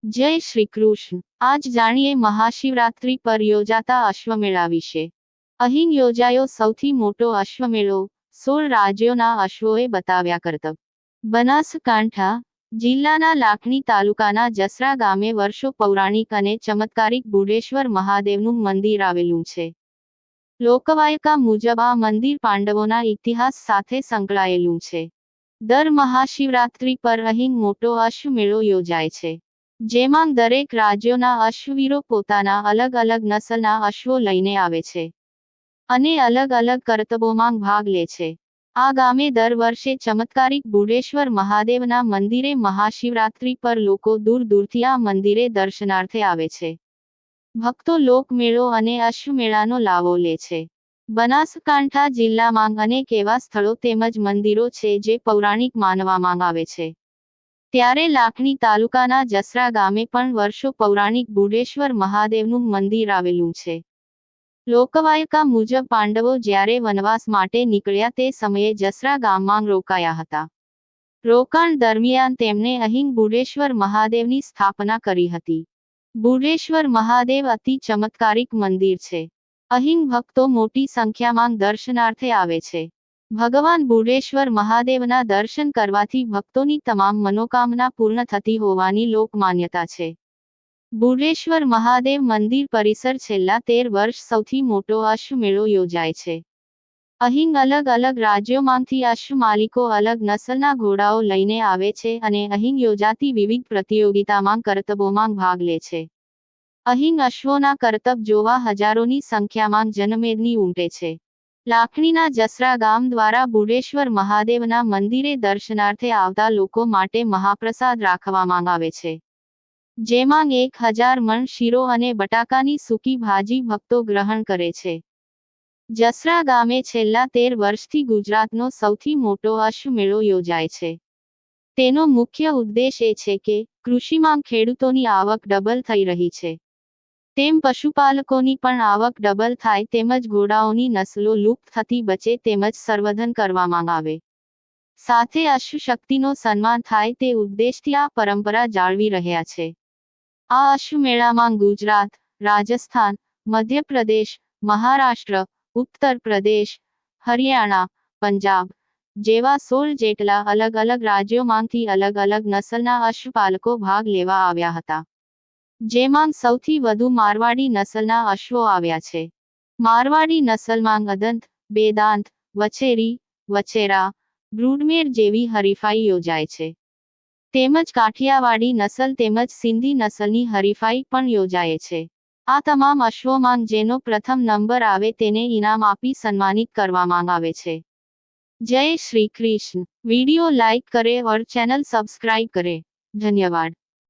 જય શ્રી કૃષ્ણ। આજ જાણીએ મહાશિવરાત્રી પર યોજાતા અશ્વમેળા વિશે। અહીં યોજાયો સૌથી મોટો અશ્વમેળો 16 રાજ્યોના અશ્વોએ બતાવ્યા કરતબ। બનાસકાંઠા જિલ્લાના લાખણી તાલુકાના જસરા ગામે વર્ષો પૌરાણિક અને ચમત્કારિક બુઢેશ્વર મહાદેવનું મંદિર આવેલું છે। લોકવાયકા મુજબ આ મંદિર પાંડવોના ઇતિહાસ સાથે સંકળાયેલું છે। દર મહાશિવરાત્રી પર અહીં મોટો અશ્વમેળો યોજાય છે, જેમાં દરેક રાજ્યોના અશ્વવીરો પોતાના અલગ અલગ નસલના અશ્વો લઈને આવે છે અને અલગ અલગ કરતબોમાં ભાગ લે છે। આ ગામે દર વર્ષે ચમત્કારિક બુઢેશ્વર મહાદેવના મંદિરે મહાશિવરાત્રી પર લોકો દૂર દૂરથી આ મંદિરે દર્શનાર્થે આવે છે। ભક્તો લોકમેળો અને અશ્વમેળાનો લાવો લે છે। બનાસકાંઠા જિલ્લામાં અનેક એવા સ્થળો તેમજ મંદિરો છે જે પૌરાણિક માનવામાં આવે છે। ત્યારે લાખણી તાલુકાના જસરા ગામે પણ વર્ષો પૌરાણિક બુઢેશ્વર મહાદેવનું મંદિર આવેલું છે। લોકવાયકા મુજબ પાંડવો જ્યારે વનવાસ માટે નીકળ્યા તે સમયે જસરા ગામમાં રોકાયા હતા। રોકાણ દરમિયાન તેમણે અહીં બુઢેશ્વર મહાદેવની સ્થાપના કરી હતી। બુઢેશ્વર મહાદેવ અતિ ચમત્કારિક મંદિર છે। અહીં ભક્તો મોટી સંખ્યામાં દર્શનાર્થે આવે છે। ભગવાન બુઢેશ્વર મહાદેવના દર્શન કરવાથી ભક્તોની તમામ મનોકામના પૂર્ણ થતી હોવાની લોકમાન્યતા છે। બુઢેશ્વર મહાદેવ મંદિર પરિસર છેલ્લા 13 વર્ષ સૌથી મોટો અશ્વમેળો યોજાય છે। અહીં અલગ અલગ રાજ્યોમાંથી અશ્વ માલિકો અલગ નસલના ઘોડાઓ લઈને આવે છે અને અહીં યોજાતી વિવિધ પ્રતિયોગિતામાં કરતબોમાં ભાગ લે છે। અહીં અશ્વોના કરતબ જોવા હજારોની સંખ્યામાં જનમેદની ઉમટે છે। લાખણીના જસરા ગામ દ્વારા બુઢેશ્વર મહાદેવના મંદિરે દર્શનાર્થે આવતા લોકો માટે મહાપ્રસાદ રાખવામાં આવે છે, જેમાં 1000 મણ શીરો અને બટાકાની સૂકી ભાજી ભક્તો ગ્રહણ કરે છે। જસરા ગામે છેલ્લા 13 વર્ષથી ગુજરાતનો સૌથી મોટો અશ્વમેળો યોજાય છે। તેનો મુખ્ય ઉદ્દેશ એ છે કે કૃષિમાં ખેડૂતોની આવક ડબલ થઈ રહી છે, તેમ પશુપાલકોની પણ આવક ડબલ થાય તેમજ ઘોડાઓની નસલો લુપ્ત થતી બચે તેમજ સંવર્ધન કરવામાં આવે, સાથે અશ્વશક્તિનો સન્માન થાય તે ઉદ્દેશથી આ પરંપરા જાળવી રહ્યા છે। આ અશ્વમેળામાં ગુજરાત, રાજસ્થાન, મધ્યપ્રદેશ, મહારાષ્ટ્ર, ઉત્તર પ્રદેશ, હરિયાણા, પંજાબ જેવા 16 જેટલા અલગ અલગ રાજ્યોમાંથી અલગ અલગ નસલના અશ્વપાલકો ભાગ લેવા આવ્યા હતા, જેમાં સૌથી વધુ મારવાડી નસલના અશ્વો આવ્યા છે। મારવાડી નસલમાં અદંત, બેદાંત, વછેરી, વછેરા, બ્રૂડમેર જેવી હરીફાઈ યોજાય છે, તેમજ કાઠિયાવાડી નસલ તેમજ સિંધી નસલની હરીફાઈ પણ યોજાય છે। આ તમામ અશ્વોમાં જેનો પ્રથમ નંબર આવે તેને ઇનામ આપી સન્માનિત કરવામાં આવે છે। જય શ્રી કૃષ્ણ। वीडियो लाइक करें और चैनल सब्सक्राइब करें। धन्यवाद।